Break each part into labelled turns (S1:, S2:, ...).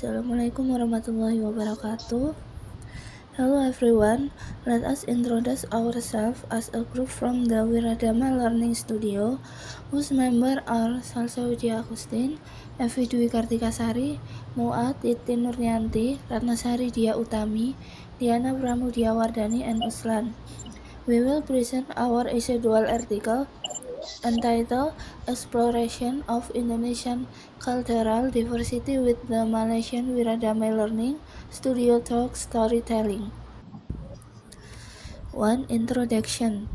S1: Assalamualaikum warahmatullahi wabarakatuh. Hello everyone, let us introduce ourselves as a group from the Wiradama Learning Studio, whose members are Salsa Widya Agustin, Evi Dwi Kartikasari, Muad Titi Nuryanti, Ratnasari Dia Utami, Diana Pramudia Wardani, and Uslan. We will present our essay dual article entitled Exploration of Indonesian Cultural Diversity with the Malaysian Wiradama Learning Studio Talk Storytelling. 1. Introduction.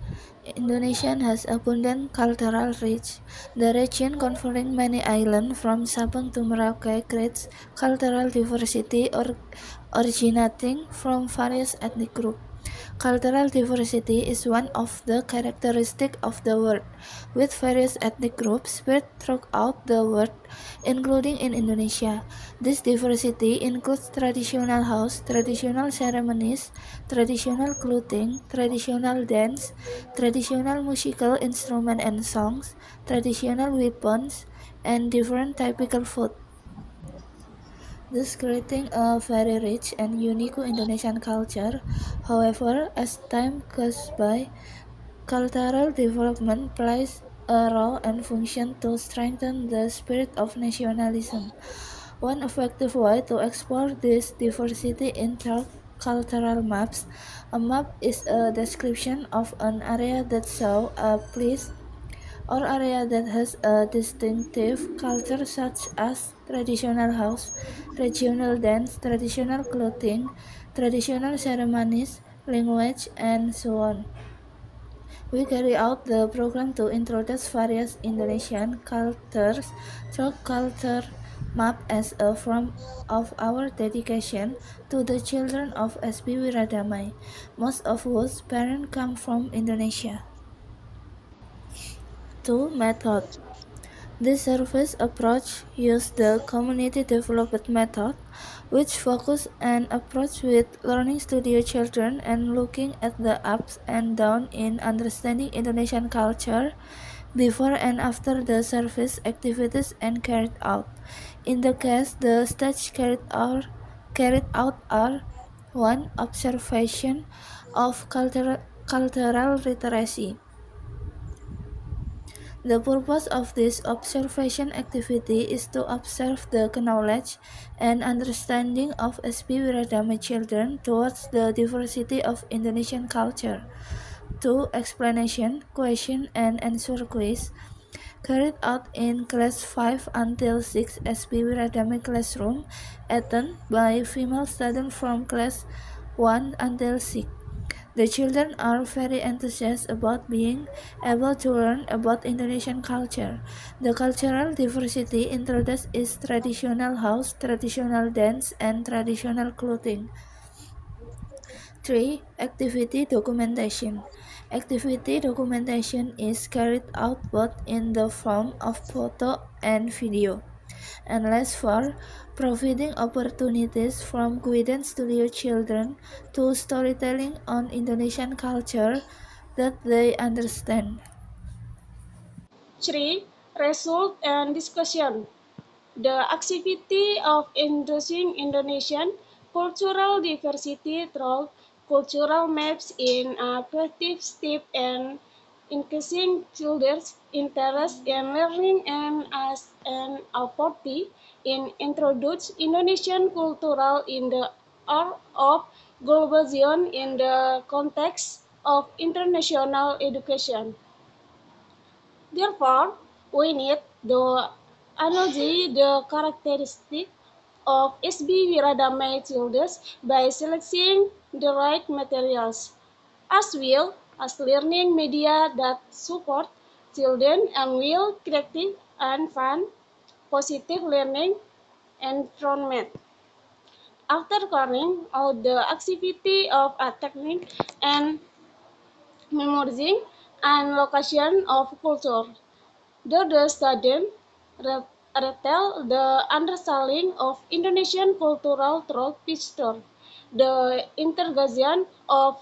S1: Indonesia has abundant cultural reach. The region covering many islands from Sabang to Merauke creates cultural diversity originating from various ethnic groups. Cultural diversity is one of the characteristics of the world, with various ethnic groups spread throughout the world, including in Indonesia. This diversity includes traditional house, traditional ceremonies, traditional clothing, traditional dance, traditional musical instruments and songs, traditional weapons, and different typical food, thus creating a very rich and unique Indonesian culture. However, as time goes by, cultural development plays a role and function to strengthen the spirit of nationalism. One effective way to explore this diversity in cultural maps. A map is a description of an area that shows a place or area that has a distinctive culture such as traditional house, regional dance, traditional clothing, traditional ceremonies, language, and so on. We carry out the program to introduce various Indonesian cultures through culture map as a form of our dedication to the children of SB Wiradamai, most of whose parents come from Indonesia. 2. Method. This service approach uses the community development method, which focus and approach with learning studio children and looking at the ups and downs in understanding Indonesian culture before and after the service activities and carried out. In the case the stage carried out are 1. Observation of cultural literacy. The purpose of this observation activity is to observe the knowledge and understanding of SB Wiradama children towards the diversity of Indonesian culture. 2. Explanation, question and answer quiz carried out in class 5 until 6 SB Wiradama classroom attended by female students from class 1 until 6. The children are very enthusiastic about being able to learn about Indonesian culture. The cultural diversity introduced is traditional house, traditional dance, and traditional clothing. 3. Activity documentation. Activity documentation is carried out both in the form of photo and video. And last 4. Providing opportunities from guidance to your children to storytelling on Indonesian culture that they understand.
S2: 3. Result and discussion. The activity of introducing Indonesian cultural diversity through cultural maps in a creative step and increasing children's interest in learning and as an opportunity in introduce Indonesian cultural in the art of globalization in the context of international education. Therefore, we need to analyze the characteristics of SB Wiradama children by selecting the right materials, as well as learning media that support children and will creative and fun, positive learning environment. After carrying out the activity of a technique and memorizing and location of culture, the student retell the understanding of Indonesian cultural through picture. The integration of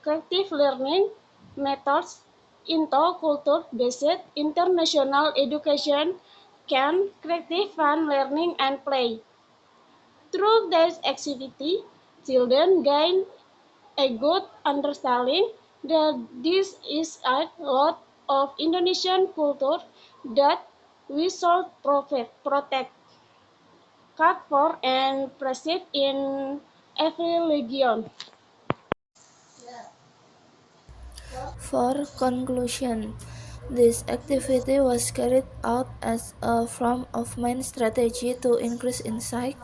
S2: creative learning methods into culture-based international education can create fun learning and play. Through this activity, children gain a good understanding that this is a lot of Indonesian culture that we should protect, care for, and preserve in every region.
S1: For conclusion, this activity was carried out as a form of main strategy to increase insight,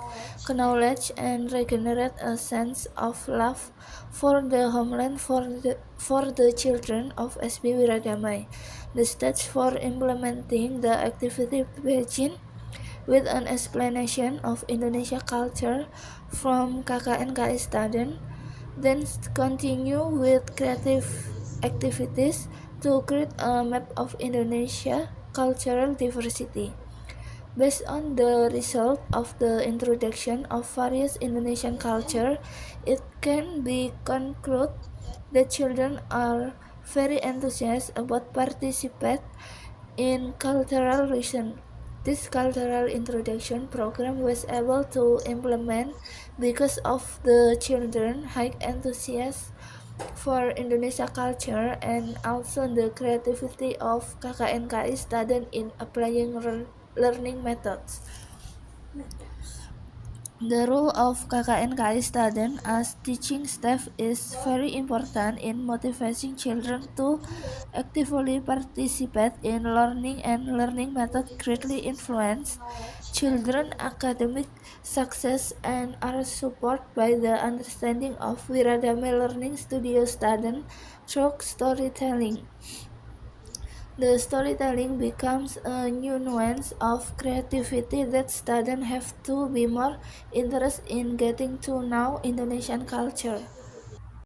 S1: knowledge, and regenerate a sense of love for the homeland for the children of SB Wiragama. The stage for implementing the activity began with an explanation of Indonesia culture from KKNKI Staden, then continue with creative activities to create a map of Indonesia cultural diversity. Based on the result of the introduction of various Indonesian culture, it can be concluded that children are very enthusiastic about participate in cultural region. This cultural introduction program was able to implement because of the children high enthusiasm for Indonesia culture and also the creativity of KKNKI student in applying learning methods. The role of KKNKI student as teaching staff is very important in motivating children to actively participate in learning, and learning method greatly influence children academic success and are supported by the understanding of Wiradame Learning Studio student through storytelling. The storytelling becomes a new nuance of creativity that students have to be more interested in getting to know Indonesian culture.